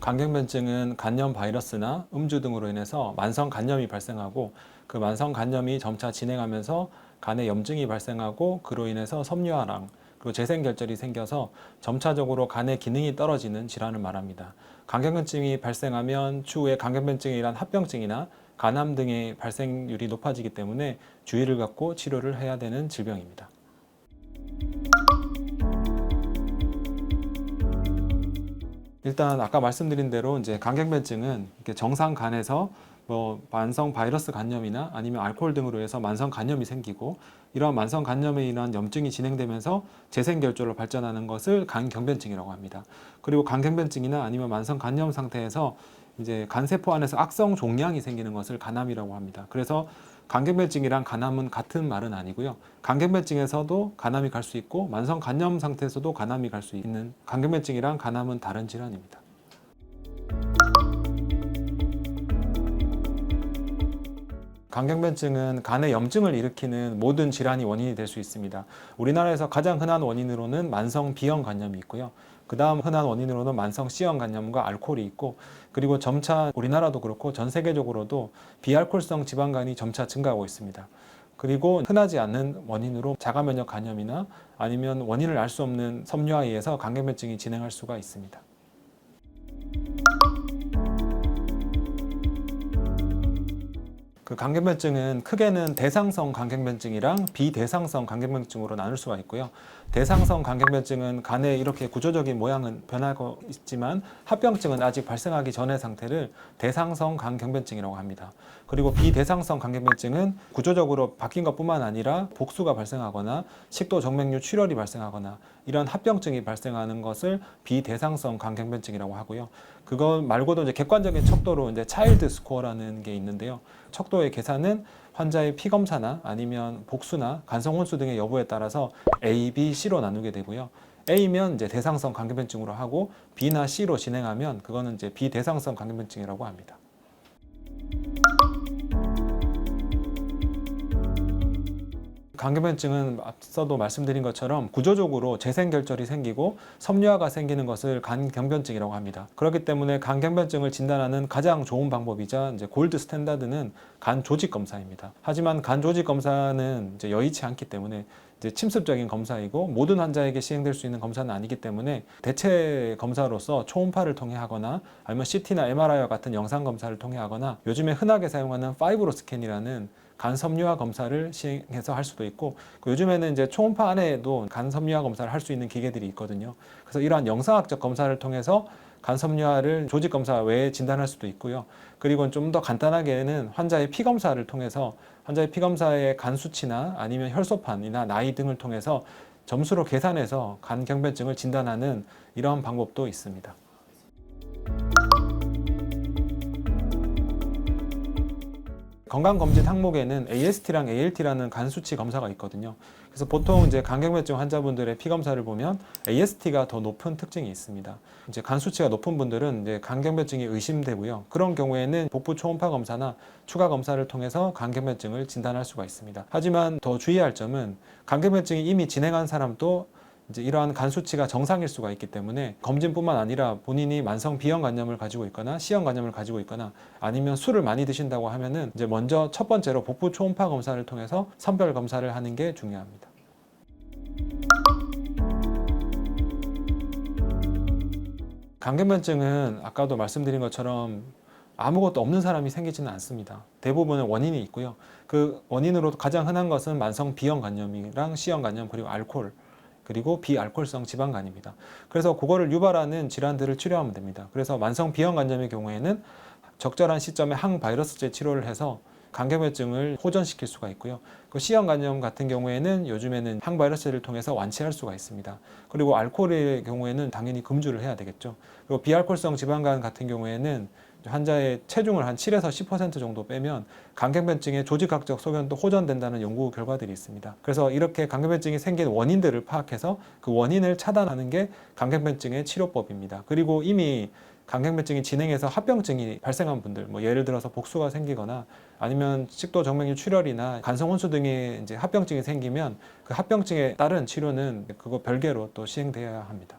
간경변증은 간염 바이러스나 음주 등으로 인해서 만성 간염이 발생하고 그 만성 간염이 점차 진행하면서 간에 염증이 발생하고 그로 인해서 섬유화랑 그리고 재생결절이 생겨서 점차적으로 간의 기능이 떨어지는 질환을 말합니다. 간경변증이 발생하면 추후에 간경변증에 의한 합병증이나 간암 등의 발생률이 높아지기 때문에 주의를 갖고 치료를 해야 되는 질병입니다. 일단 아까 말씀드린 대로 이제 간경변증은 이렇게 정상 간에서 만성 바이러스 간염이나 아니면 알코올 등으로 해서 만성 간염이 생기고 이러한 만성 간염에 인한 염증이 진행되면서 재생결절로 발전하는 것을 간경변증이라고 합니다. 그리고 간경변증이나 아니면 만성 간염 상태에서 이제 간세포 안에서 악성 종양이 생기는 것을 간암이라고 합니다. 그래서 간경변증이랑 간암은 같은 말은 아니고요. 간경변증에서도 간암이 갈 수 있고 만성 간염 상태에서도 간암이 갈 수 있는 간경변증이랑 간암은 다른 질환입니다. 간경변증은 간의 염증을 일으키는 모든 질환이 원인이 될 수 있습니다. 우리나라에서 가장 흔한 원인으로는 만성 B형 간염이 있고요. 그 다음 흔한 원인으로는 만성 C형 간염과 알코올이 있고 그리고 점차 우리나라도 그렇고 전 세계적으로도 비알코올성 지방간이 점차 증가하고 있습니다. 그리고 흔하지 않는 원인으로 자가면역 간염이나 아니면 원인을 알 수 없는 섬유화에 의해서 간경변증이 진행할 수가 있습니다. 그 간경변증은 크게는 대상성 간경변증이랑 비대상성 간경변증으로 나눌 수가 있고요. 대상성 간경변증은 간에 이렇게 구조적인 모양은 변하고 있지만 합병증은 아직 발생하기 전의 상태를 대상성 간경변증이라고 합니다. 그리고 비대상성 간경변증은 구조적으로 바뀐 것뿐만 아니라 복수가 발생하거나 식도 정맥류 출혈이 발생하거나 이런 합병증이 발생하는 것을 비대상성 간경변증이라고 하고요. 그거 말고도 이제 객관적인 척도로 이제 차일드 스코어라는 게 있는데요. 척도의 계산은 환자의 피 검사나 아니면 복수나 간성 혼수 등의 여부에 따라서 A, B, C로 나누게 되고요. A면 이제 대상성 간경변증으로 하고 B나 C로 진행하면 그거는 이제 비대상성 간경변증이라고 합니다. 간경변증은 앞서도 말씀드린 것처럼 구조적으로 재생결절이 생기고 섬유화가 생기는 것을 간경변증이라고 합니다. 그렇기 때문에 간경변증을 진단하는 가장 좋은 방법이자 이제 골드 스탠다드는 간 조직 검사입니다. 하지만 간 조직 검사는 이제 여의치 않기 때문에 이제 침습적인 검사이고 모든 환자에게 시행될 수 있는 검사는 아니기 때문에 대체 검사로서 초음파를 통해 하거나 아니면 CT나 MRI와 같은 영상 검사를 통해 하거나 요즘에 흔하게 사용하는 파이브로스캔이라는 간 섬유화 검사를 시행해서 할 수도 있고 요즘에는 이제 초음파 안에도 간 섬유화 검사를 할 수 있는 기계들이 있거든요. 그래서 이러한 영상학적 검사를 통해서 간 섬유화를 조직 검사 외에 진단할 수도 있고요. 그리고 좀 더 간단하게는 환자의 피 검사를 통해서 환자의 피 검사의 간 수치나 아니면 혈소판이나 나이 등을 통해서 점수로 계산해서 간경변증을 진단하는 이러한 방법도 있습니다. 건강검진 항목에는 AST랑 ALT라는 간 수치 검사가 있거든요. 그래서 보통 이제 간경변증 환자분들의 피 검사를 보면 AST가 더 높은 특징이 있습니다. 이제 간 수치가 높은 분들은 이제 간경변증이 의심되고요. 그런 경우에는 복부 초음파 검사나 추가 검사를 통해서 간경변증을 진단할 수가 있습니다. 하지만 더 주의할 점은 간경변증이 이미 진행한 사람도 이제 이러한 간 수치가 정상일 수가 있기 때문에 검진뿐만 아니라 본인이 만성 B형 간염을 가지고 있거나 C형 간염을 가지고 있거나 아니면 술을 많이 드신다고 하면은 이제 먼저 첫 번째로 복부 초음파 검사를 통해서 선별 검사를 하는 게 중요합니다. 간경변증은 아까도 말씀드린 것처럼 아무것도 없는 사람이 생기지는 않습니다. 대부분은 원인이 있고요. 그 원인으로 가장 흔한 것은 만성 B형 간염이랑 C형 간염 그리고 알코올 그리고 비알코올성 지방간입니다. 그래서 그거를 유발하는 질환들을 치료하면 됩니다. 그래서 만성 B형 간염의 경우에는 적절한 시점에 항바이러스제 치료를 해서 간경변증을 호전시킬 수가 있고요. 그 C형 간염 같은 경우에는 요즘에는 항바이러스제를 통해서 완치할 수가 있습니다. 그리고 알코올의 경우에는 당연히 금주를 해야 되겠죠. 그리고 비알코올성 지방간 같은 경우에는 환자의 체중을 한 7에서 10% 정도 빼면 간경변증의 조직학적 소견도 호전된다는 연구 결과들이 있습니다. 그래서 이렇게 간경변증이 생긴 원인들을 파악해서 그 원인을 차단하는 게 간경변증의 치료법입니다. 그리고 이미 간경변증이 진행해서 합병증이 발생한 분들, 예를 들어서 복수가 생기거나 아니면 식도 정맥류 출혈이나 간성 혼수 등의 이제 합병증이 생기면 그 합병증에 따른 치료는 그거 별개로 또 시행되어야 합니다.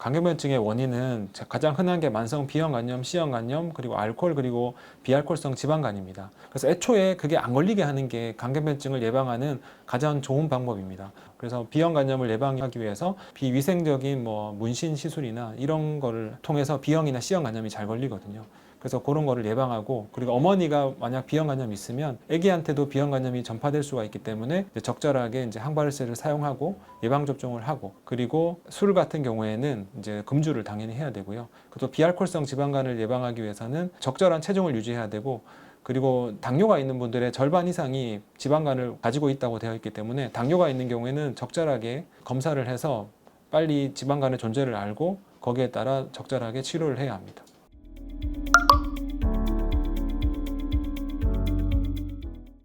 간경변증의 원인은 가장 흔한 게 만성 B형간염, C형간염, 그리고 알코올, 그리고 비알코올성 지방간입니다. 그래서 애초에 그게 안 걸리게 하는 게 간경변증을 예방하는 가장 좋은 방법입니다. 그래서 B형간염을 예방하기 위해서 비위생적인 뭐 문신 시술이나 이런 거를 통해서 B형이나 C형간염이 잘 걸리거든요. 그래서 그런 거를 예방하고, 그리고 어머니가 만약 B형간염이 있으면 아기한테도 B형간염이 전파될 수가 있기 때문에 적절하게 이제 항바르세를 사용하고 예방접종을 하고, 그리고 술 같은 경우에는 이제 금주를 당연히 해야 되고요. 또 비알코올성 지방간을 예방하기 위해서는 적절한 체중을 유지해야 되고, 그리고 당뇨가 있는 분들의 절반 이상이 지방간을 가지고 있다고 되어 있기 때문에 당뇨가 있는 경우에는 적절하게 검사를 해서 빨리 지방간의 존재를 알고 거기에 따라 적절하게 치료를 해야 합니다.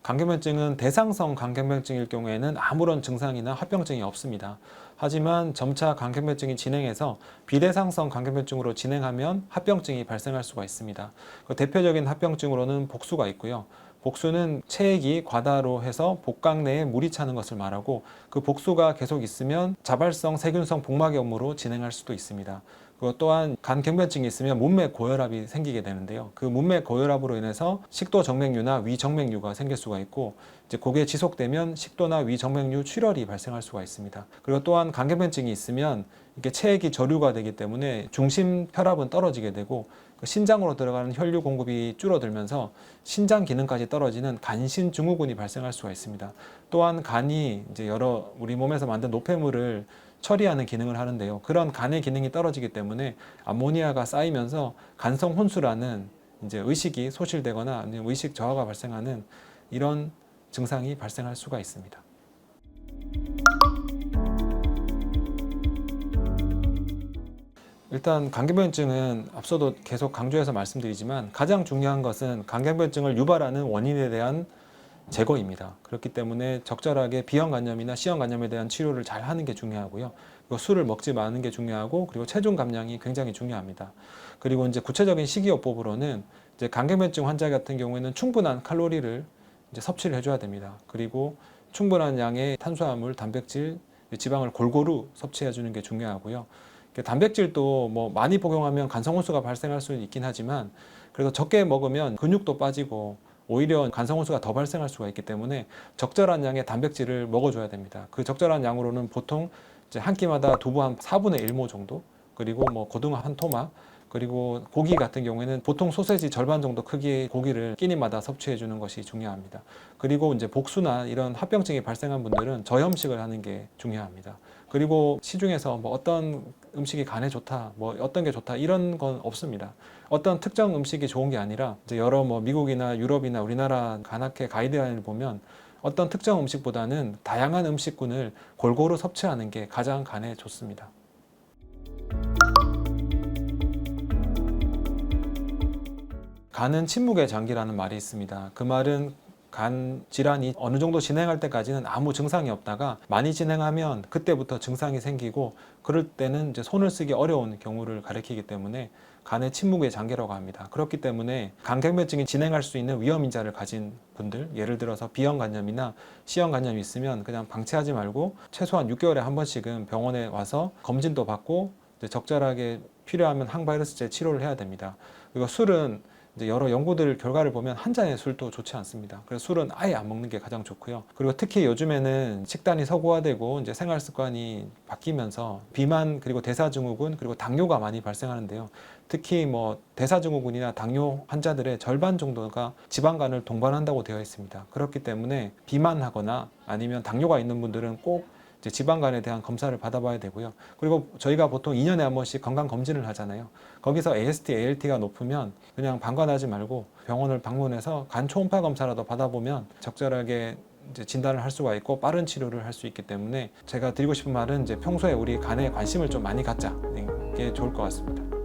간경변증은 대상성 간경변증일 경우에는 아무런 증상이나 합병증이 없습니다. 하지만 점차 간경변증이 진행해서 비대상성 간경변증으로 진행하면 합병증이 발생할 수가 있습니다. 대표적인 합병증으로는 복수가 있고요. 복수는 체액이 과다로 해서 복강 내에 물이 차는 것을 말하고, 그 복수가 계속 있으면 자발성 세균성 복막염으로 진행할 수도 있습니다. 그리고 또한 간경변증이 있으면 문맥 고혈압이 생기게 되는데요. 그 문맥 고혈압으로 인해서 식도 정맥류나 위정맥류가 생길 수가 있고, 이제 그게 지속되면 식도나 위정맥류 출혈이 발생할 수가 있습니다. 그리고 또한 간경변증이 있으면 이게 체액이 저류가 되기 때문에 중심 혈압은 떨어지게 되고, 신장으로 들어가는 혈류 공급이 줄어들면서 신장 기능까지 떨어지는 간신 증후군이 발생할 수가 있습니다. 또한 간이 이제 여러 우리 몸에서 만든 노폐물을 처리하는 기능을 하는데요. 그런 간의 기능이 떨어지기 때문에 암모니아가 쌓이면서 간성 혼수라는 이제 의식이 소실되거나 아니면 의식 저하가 발생하는 이런 증상이 발생할 수가 있습니다. 일단 간경변증은 앞서도 계속 강조해서 말씀드리지만 가장 중요한 것은 간경변증을 유발하는 원인에 대한 제거입니다. 그렇기 때문에 적절하게 B형간염이나 C형간염에 대한 치료를 잘 하는 게 중요하고요. 그리고 술을 먹지 마는 게 중요하고, 그리고 체중 감량이 굉장히 중요합니다. 그리고 이제 구체적인 식이요법으로는 이제 간경변증 환자 같은 경우에는 충분한 칼로리를 이제 섭취를 해줘야 됩니다. 그리고 충분한 양의 탄수화물, 단백질, 지방을 골고루 섭취해 주는 게 중요하고요. 단백질도 뭐 많이 복용하면 간성혼수가 발생할 수는 있긴 하지만, 그래서 적게 먹으면 근육도 빠지고 오히려 간성혼수가 더 발생할 수가 있기 때문에 적절한 양의 단백질을 먹어줘야 됩니다. 그 적절한 양으로는 보통 이제 한 끼마다 두부 한 4분의 1모 정도, 그리고 뭐 고등어 한 토막, 그리고 고기 같은 경우에는 보통 소세지 절반 정도 크기의 고기를 끼니마다 섭취해 주는 것이 중요합니다. 그리고 이제 복수나 이런 합병증이 발생한 분들은 저염식을 하는 게 중요합니다. 그리고 시중에서 뭐 어떤 음식이 간에 좋다, 뭐 어떤 게 좋다 이런 건 없습니다. 어떤 특정 음식이 좋은 게 아니라 이제 여러 뭐 미국이나 유럽이나 우리나라 간학회 가이드라인을 보면 어떤 특정 음식보다는 다양한 음식군을 골고루 섭취하는 게 가장 간에 좋습니다. 간은 침묵의 장기라는 말이 있습니다. 그 말은 간 질환이 어느 정도 진행할 때까지는 아무 증상이 없다가 많이 진행하면 그때부터 증상이 생기고, 그럴 때는 이제 손을 쓰기 어려운 경우를 가리키기 때문에 간의 침묵의 장기라고 합니다. 그렇기 때문에 간경변증이 진행할 수 있는 위험인자를 가진 분들, 예를 들어서 B형간염이나 C형간염이 있으면 그냥 방치하지 말고 최소한 6개월에 한 번씩은 병원에 와서 검진도 받고 이제 적절하게 필요하면 항바이러스제 치료를 해야 됩니다. 그리고 술은 이제 여러 연구들 결과를 보면 한 잔의 술도 좋지 않습니다. 그래서 술은 아예 안 먹는 게 가장 좋고요. 그리고 특히 요즘에는 식단이 서구화되고 이제 생활 습관이 바뀌면서 비만, 그리고 대사증후군, 그리고 당뇨가 많이 발생하는데요. 특히 뭐 대사증후군이나 당뇨 환자들의 절반 정도가 지방간을 동반한다고 되어 있습니다. 그렇기 때문에 비만하거나 아니면 당뇨가 있는 분들은 꼭 이제 지방간에 대한 검사를 받아봐야 되고요. 그리고 저희가 보통 2년에 한 번씩 건강검진을 하잖아요. 거기서 AST, ALT가 높으면 그냥 방관하지 말고 병원을 방문해서 간 초음파 검사라도 받아보면 적절하게 이제 진단을 할 수가 있고 빠른 치료를 할 수 있기 때문에 제가 드리고 싶은 말은 이제 평소에 우리 간에 관심을 좀 많이 갖자, 이게 좋을 것 같습니다.